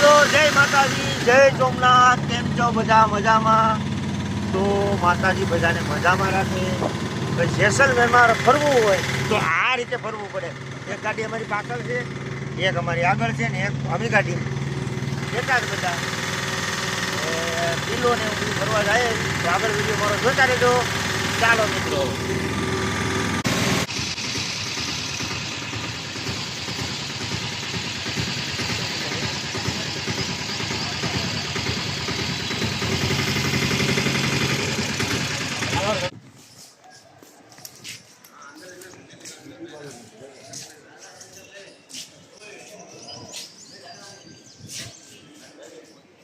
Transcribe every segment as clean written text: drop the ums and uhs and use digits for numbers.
મિત્રો જય માતાજી, જય સોમનાથ. કેમ છો બધા? મજામાં? તો માતાજી બધાને મજામાં રાખે. જેસલમેરમાં ફરવું હોય તો આ રીતે ફરવું પડે. એક ગાડી અમારી પાછળ છે, એક અમારી આગળ છે ને એક આવી ગાડી એકાદ બધા કિલો ને એવું ફરવા જાય તો આગળ વિડીયો મારો જોતા રહેજો. ચાલો મિત્રો.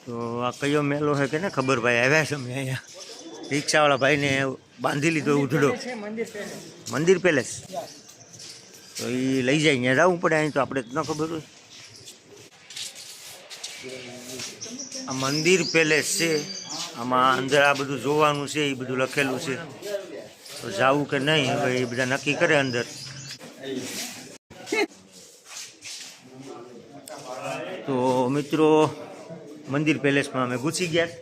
તો આ કયો મેલો છે કે ને ખબર ભાઈ આવ્યા છે અમે અહીંયા રિક્ષાવાળા ભાઈને બાંધી લીધો ઉધડો મંદિર પેલેસ. તો એ લઈ જાય અહીંયા જવું પડે. અહીં તો આપણે ન ખબર હોય. આ મંદિર પેલેસ છે, આમાં અંદર આ બધું જોવાનું છે, એ બધું લખેલું છે. તો જવું કે નહીં હવે એ બધા નક્કી કરે અંદર. તો મિત્રો મંદિર પેલેસમાં અમે ઘૂસી ગયા.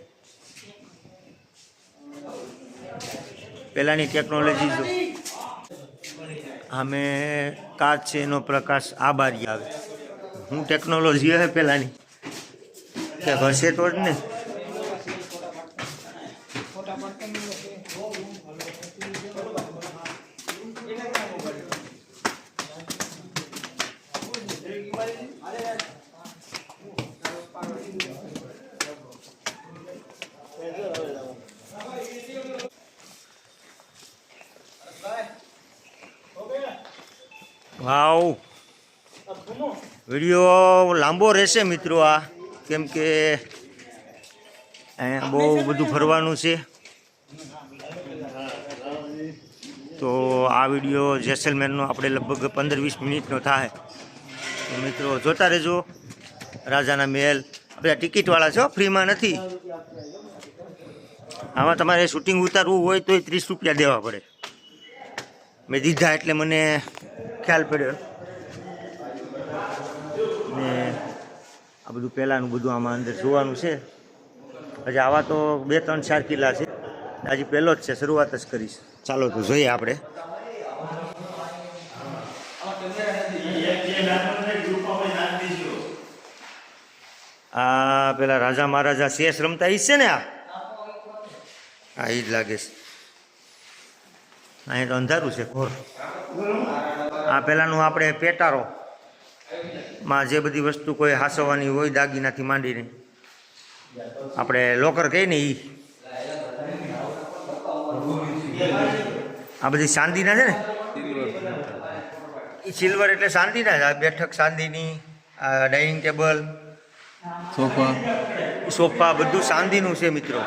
પહેલાંની ટેકનોલોજી જો અમે કાચ છે એનો પ્રકાશ આ બારી આવે. હું ટેકનોલોજી હે પહેલાંની કે ઘસે તો જ ને. વાવ, વિડીયો લાંબો રહેશે મિત્રો આ, કેમ કે અહીંયા બહુ બધું ફરવાનું છે. તો આ વિડીયો જેસલમેરનો આપણે લગભગ 15-20 મિનિટનો થાય. તો મિત્રો જોતા રહેજો. રાજાના મહેલ બધા ટિકિટવાળા છો, ફ્રીમાં નથી. આમાં તમારે શૂટિંગ ઉતારવું હોય તો 30 રૂપિયા દેવા પડે. મેં દીધા એટલે મને ખ્યાલ પડ્યો. ને આ બધું પહેલાંનું બધું આમાં અંદર જોવાનું છે. હજી આવા તો 2-3-4 કિલ્લા છે. હજી પહેલો જ છે, શરૂઆત જ કરીશ. ચાલો તો જોઈએ આપણે. આ પેલા રાજા મહારાજા શેષ રમતા ઈ છે ને? આ ઈ જ લાગે છે. અહીં તો અંધારું છે ઘોર. આ પહેલાંનું આપણે પેટારો માં જે બધી વસ્તુ કોઈ હાસવવાની હોય દાગીનાથી માંડીને આપણે લોકર કહીએ ને, એ આ બધી ચાંદીના છે ને. એ સિલ્વર એટલે ચાંદીના છે. આ બેઠક ચાંદીની, આ ડાઇનિંગ ટેબલ, સોફા બધું ચાંદીનું છે મિત્રો.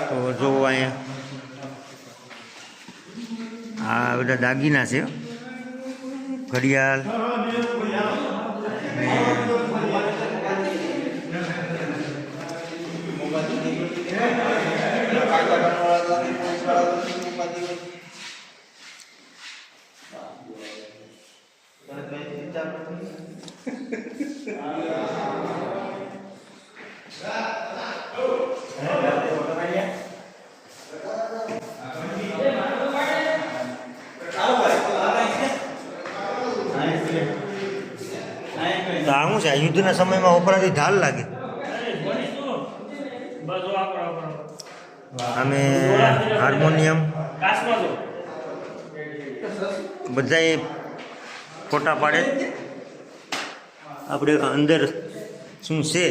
તો જો અહીંયા આ બધા દાગીના છે, ઘડિયાળ શું છે? યુદ્ધના સમયમાં વપરાતી ઢાલ લાગે. અમે હાર્મોનિયમ બધાએ ફોટા પાડે. આપણે અંદર શું છે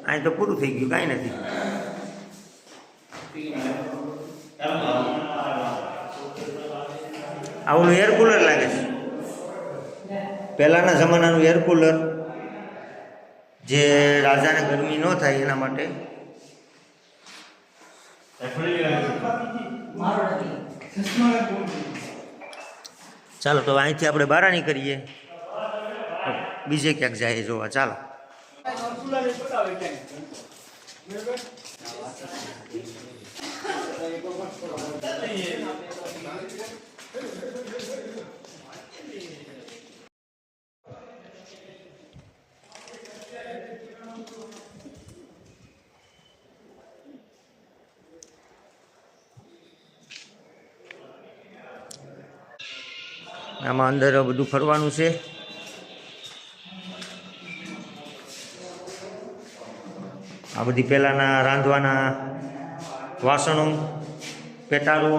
અહીં તો પૂરું થઈ ગયું, કાંઈ નથી. આવું એર કુલર લાગે છે, પહેલાંના જમાનાનું એર કુલર, જે રાજાને ગરમી ન થાય એના માટે. ચાલો તો અહીંથી આપણે બારાણી કરીએ, બીજે ક્યાંક જાય જોવા. ચાલો આમાં અંદર બધું ફરવાનું છે. આ બધી પહેલાંના રાંધવાના વાસણો, પેટારો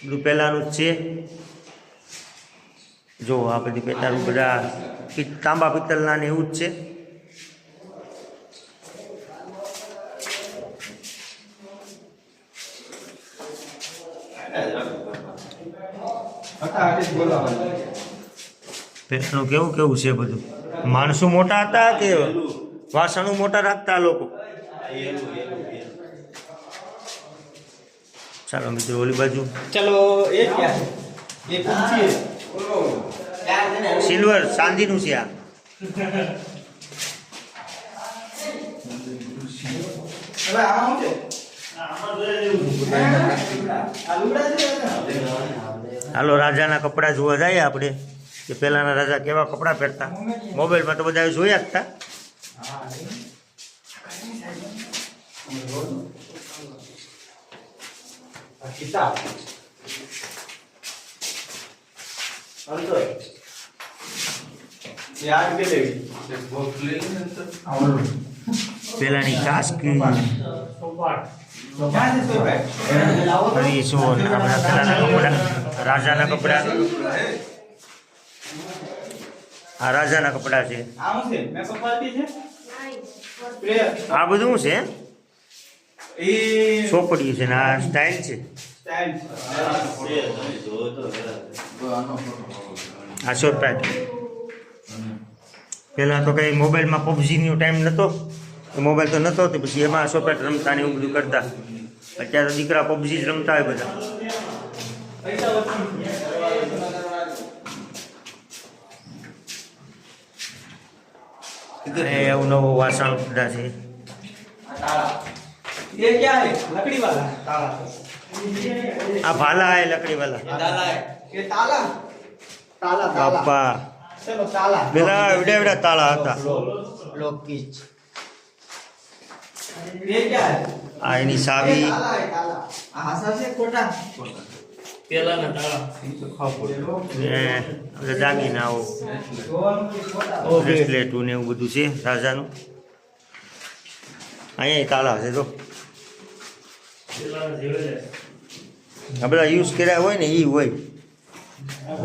બધું પહેલાંનું જ છે. જો આ બધી પેટારો બધા તાંબા પિત્તળના ને એવું જ છે. પેટનું કેવું કેવું છે બધું. માણસો મોટા હતા કે વાસણો મોટા રાખતા લોકો. ચાલો મિત્રો ઓલી બાજુ. ચલો એ ક્યાં છે? એ પૂછીએ. સિલ્વર ચાંદીનું છે આ. હવે આ શું છે? હાલો રાજાના કપડાં જોવા જઈએ આપણે કે પહેલાના રાજા કેવા કપડાં પહેરતા. મોબાઈલમાં તો બધા જોયા જ હતા. પેલાની કાસ્કી રાજાના કપડા. આ રાજાના કપડા છે. આ બધું છે ચોપડી છે ને આ સ્ટાઇલ છે. આ શોર્ટ. પહેલાં તો કંઈ મોબાઈલમાં પબજીનો ટાઈમ નહોતો, મોબાઈલ તો નહોતો તો પછી એમાં શોપેટ રમતા ને એવું બધું કરતા. અત્યારે તો દીકરા પબજી જ રમતા હોય બધા. એવું નવું વાસણ બધા છે. આ ભાલા હે લકડી વાલા. બાપા પેલા એવડા એવડા તાળા હતા. આ એની સાવી. દાગીનાઓ, બ્રેસલેટું ને એવું બધું છે રાજાનું. અહીંયા તાળા છે તો આ બધા યુઝ કર્યા હોય ને એ હોય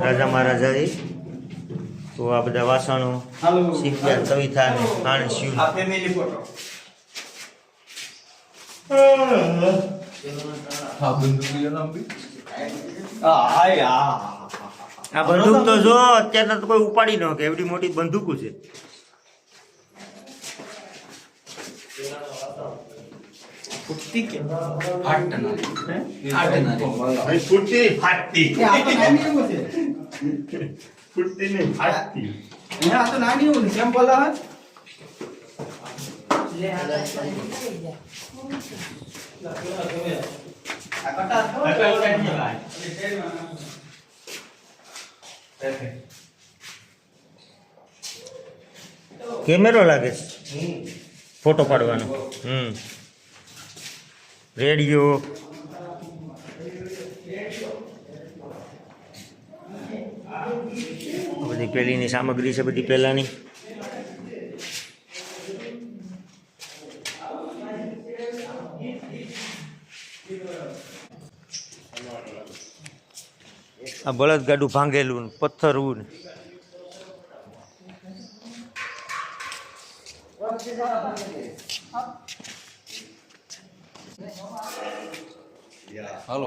રાજા મહારાજા એ. તો આ બધા વાસણો, સિક્કા, તવીથા ને હાણસ્યું. આ બંદૂક તો જો અત્યારના તો કોઈ ઉપાડી ન કે એવડી મોટી બંદૂકો છે. કેમેરો લાગે છે ફોટો પાડવાનો. રેડિયો, બધી પેલીની સામગ્રી છે બધી પહેલાની. આ બળદગાડું ભાંગેલું ને પથ્થરું ને હાલો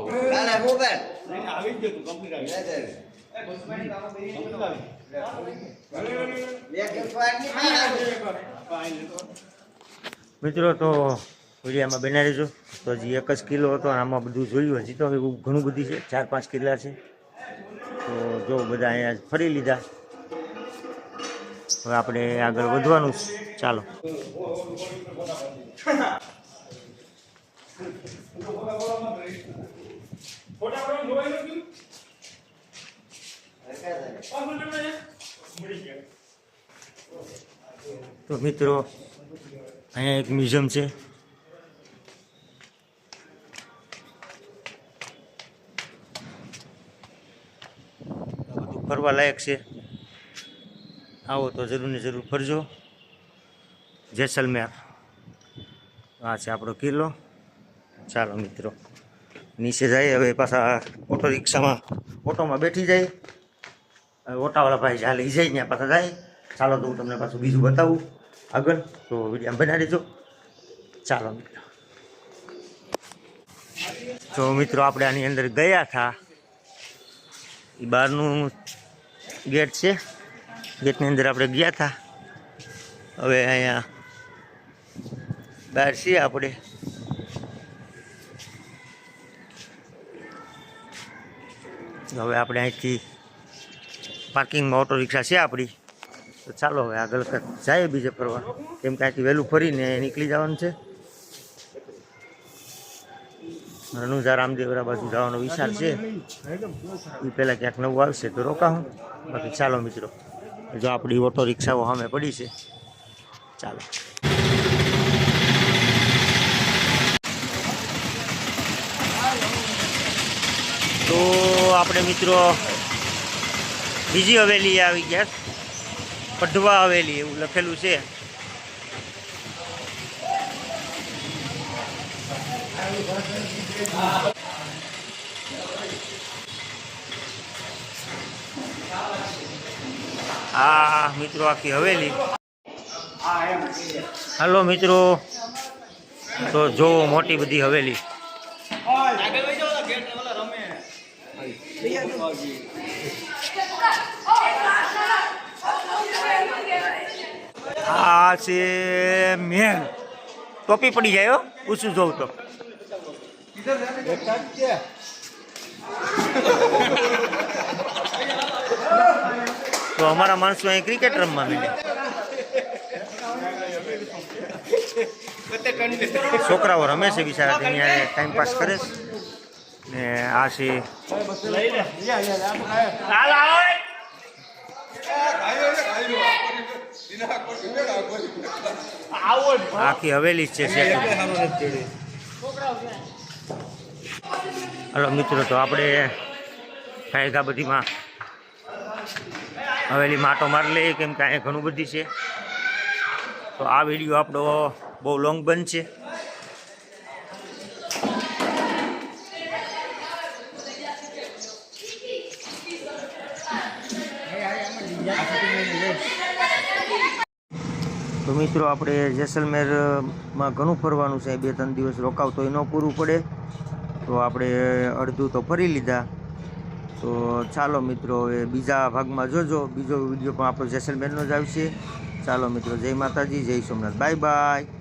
આવી ગયો તું મિત્રો. તો વિડીયામાં બના રહેજો. તો હજી 1 જ કિલ્લો હતો અને આમાં બધું જોયું. હજી તો એવું ઘણું બધું છે, 4-5 કિલ્લા છે. તો જો બધા અહીંયા ફરી લીધા. હવે આપણે આગળ વધવાનું છે. ચાલો. તો મિત્રો અહીંયા એક મ્યુઝિયમ છે. બધું ફરવા લાયક છે. આવો તો જરૂર ને જરૂર ફરજો. જેસલમેર આ છે આપણો કિલ્લો. ચાલો મિત્રો નીચે જાય. હવે પાછા ઓટો રિક્ષામાં ઓટોમાં બેઠી જાય. હવે ઓટાવાળા ભાઈ જ્યાં લઈ જાય ત્યાં પાછા જાય. ચાલો તો હું તમને પાછું બીજું બતાવું આગળ. તો વિડીયો બનાવી દેજો. ચાલો મિત્રો. તો મિત્રો આપણે આની અંદર ગયા હતા. એ બહારનું ગેટ છે. ગેટની અંદર આપણે ગયા હતા. હવે અહીંયા બહાર છીએ આપણે. હવે આપણે અહીંથી પાર્કિંગમાં ઓટો રિક્ષા છે આપણી. તો ચાલો હવે આગળ જાય બીજે ફરવા. કેમ કે અહીંથી વહેલું ફરીને નીકળી જવાનું છે. રણુજા રામદેવરા બાજુ જવાનો વિચાર છે. એ પહેલાં ક્યાંક નવું આવશે તો રોકાવું. બાકી ચાલો મિત્રો, જો આપણી ઓટો રિક્ષાઓ સામે પડી છે. ચાલો. તો આપણે મિત્રો બીજી હવેલી આવી ગયા. પઢવા હવેલી એવું લખેલું છે. આ મિત્રો આખી હવેલી. હાલો મિત્રો, તો જો મોટી બધી હવેલી. આ છે મહેલ. ટોપી પડી જાય હો ઊંચું જોઉં તો. તો અમારા માણસો અહીં ક્રિકેટ રમવા માંડ્યા. છોકરાઓ રમે છે બિચારા, અહીંયા ટાઈમ પાસ કરે છે. ને આ છે આખી હવેલી છે. હલો મિત્રો, તો આપણે કાયગા બધીમાં હવેલીમાં આટો મારી લઈએ. કેમ કે અહીંયા ઘણું બધી છે. તો આ વિડીયો આપણો બહુ લોંગ બનશે. તો મિત્રો આપણે જેસલમેરમાં ઘણું ફરવાનું છે. 2-3 દિવસ રોકાવ તો ન પૂરું પડે. તો આપણે અડધું તો ફરી લીધા. તો ચાલો મિત્રો, એ બીજા ભાગમાં જોજો. બીજો વિડીયો પણ આપણો જેસલમેરનો જ આવશે. ચાલો મિત્રો, જય માતાજી, જય સોમનાથ, બાય બાય.